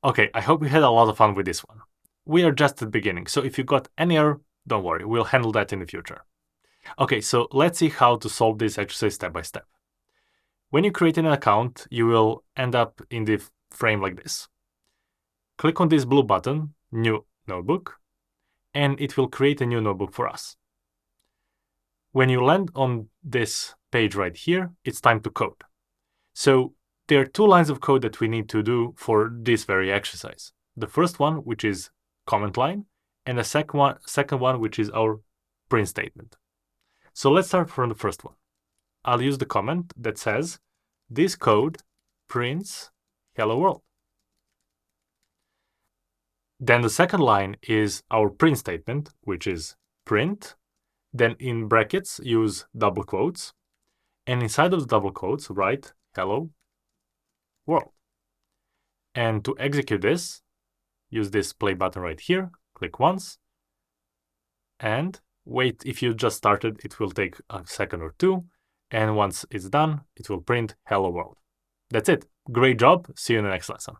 Okay, I hope you had a lot of fun with this one. We are just at the beginning, so if you got any error, don't worry, we'll handle that in the future. Okay, so let's see how to solve this exercise step by step. When you create an account, you will end up in the frame like this. Click on this blue button, New Notebook, and it will create a new notebook for us. When you land on this page right here, it's time to code. So there are two lines of code that we need to do for this very exercise. The first one, which is comment line, and the second one, which is our print statement. So let's start from the first one. I'll use the comment that says, this code prints hello world. Then the second line is our print statement, which is print. Then in brackets, use double quotes. And inside of the double quotes, write hello world. And to execute this, use this play button right here, click once, and wait. If you just started, it will take a second or two. And once it's done, it will print hello world. That's it. Great job. See you in the next lesson.